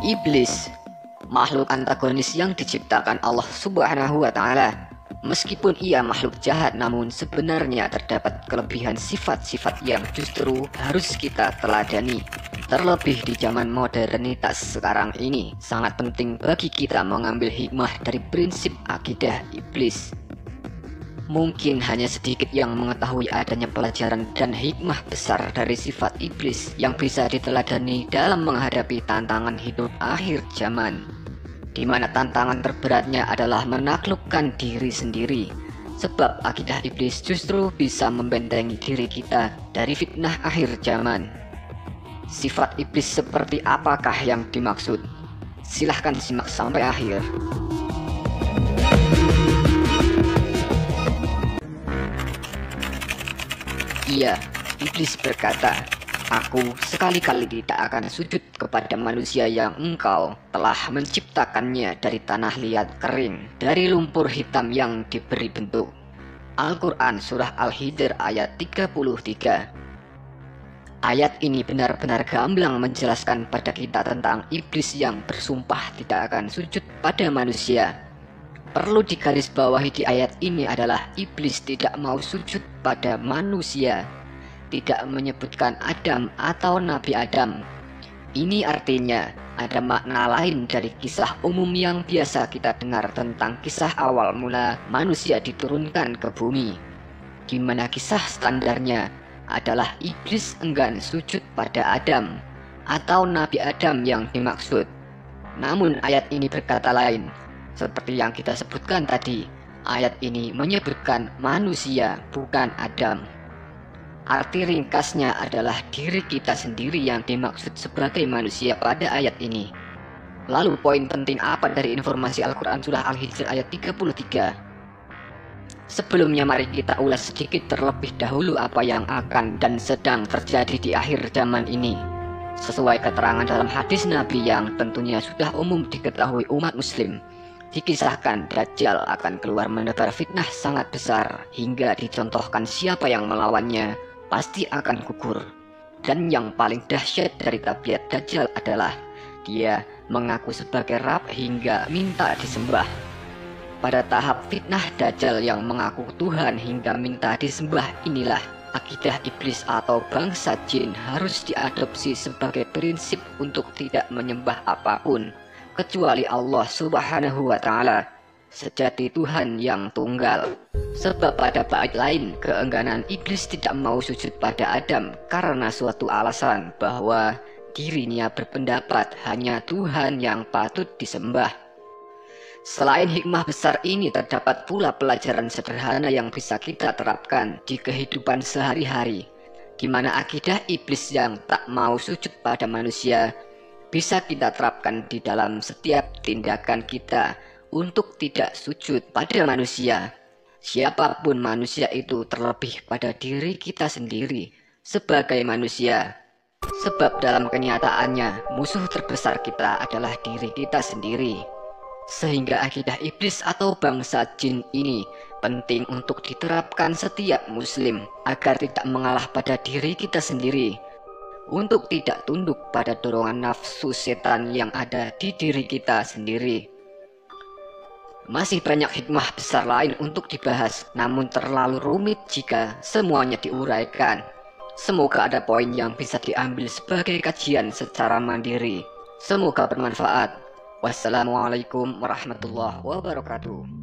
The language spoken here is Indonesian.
Iblis, makhluk antagonis yang diciptakan Allah Subhanahu wa Ta'ala. Meskipun ia makhluk jahat, namun sebenarnya terdapat kelebihan sifat-sifat yang justru harus kita teladani. Terlebih di zaman modernitas sekarang ini, sangat penting bagi kita mengambil hikmah dari prinsip akidah iblis. Mungkin hanya sedikit yang mengetahui adanya pelajaran dan hikmah besar dari sifat iblis yang bisa diteladani dalam menghadapi tantangan hidup akhir zaman, di mana tantangan terberatnya adalah menaklukkan diri sendiri. Sebab akidah iblis justru bisa membentengi diri kita dari fitnah akhir zaman. Sifat iblis seperti apakah yang dimaksud? Silahkan simak sampai akhir. Iya, iblis berkata, "Aku sekali-kali tidak akan sujud kepada manusia yang engkau telah menciptakannya dari tanah liat kering, dari lumpur hitam yang diberi bentuk." Al-Quran Surah Al-Hijr ayat 33. Ayat ini benar-benar gamblang menjelaskan pada kita tentang iblis yang bersumpah tidak akan sujud pada manusia. Perlu digarisbawahi di ayat ini adalah iblis tidak mau sujud pada manusia, tidak menyebutkan Adam atau Nabi Adam. Ini artinya ada makna lain dari kisah umum yang biasa kita dengar tentang kisah awal mula manusia diturunkan ke bumi, di mana kisah standarnya adalah iblis enggan sujud pada Adam atau Nabi Adam yang dimaksud. Namun ayat ini berkata lain. Seperti yang kita sebutkan tadi, ayat ini menyebutkan manusia, bukan Adam. Arti ringkasnya adalah diri kita sendiri yang dimaksud sebagai manusia pada ayat ini. Lalu poin penting apa dari informasi Al-Quran Surah Al-Hijr ayat 33? Sebelumnya mari kita ulas sedikit terlebih dahulu apa yang akan dan sedang terjadi di akhir zaman ini. Sesuai keterangan dalam hadis Nabi yang tentunya sudah umum diketahui umat muslim, dikisahkan Dajjal akan keluar menebar fitnah sangat besar hingga dicontohkan siapa yang melawannya pasti akan gugur. Dan yang paling dahsyat dari tabiat Dajjal adalah dia mengaku sebagai Rabb hingga minta disembah. Pada tahap fitnah Dajjal yang mengaku Tuhan hingga minta disembah inilah akidah iblis atau bangsa jin harus diadopsi sebagai prinsip untuk tidak menyembah apapun kecuali Allah Subhanahu wa Ta'ala, sejati Tuhan yang tunggal. Sebab pada bait lain, keengganan iblis tidak mau sujud pada Adam karena suatu alasan bahwa dirinya berpendapat hanya Tuhan yang patut disembah. Selain hikmah besar ini, terdapat pula pelajaran sederhana yang bisa kita terapkan di kehidupan sehari-hari, di mana akidah iblis yang tak mau sujud pada manusia bisa kita terapkan di dalam setiap tindakan kita untuk tidak sujud pada manusia. Siapapun manusia itu, terlebih pada diri kita sendiri sebagai manusia. Sebab dalam kenyataannya musuh terbesar kita adalah diri kita sendiri. Sehingga akidah iblis atau bangsa jin ini penting untuk diterapkan setiap muslim agar tidak mengalah pada diri kita sendiri, untuk tidak tunduk pada dorongan nafsu setan yang ada di diri kita sendiri. Masih banyak hikmah besar lain untuk dibahas, namun terlalu rumit jika semuanya diuraikan. Semoga ada poin yang bisa diambil sebagai kajian secara mandiri. Semoga bermanfaat. Wassalamualaikum warahmatullahi wabarakatuh.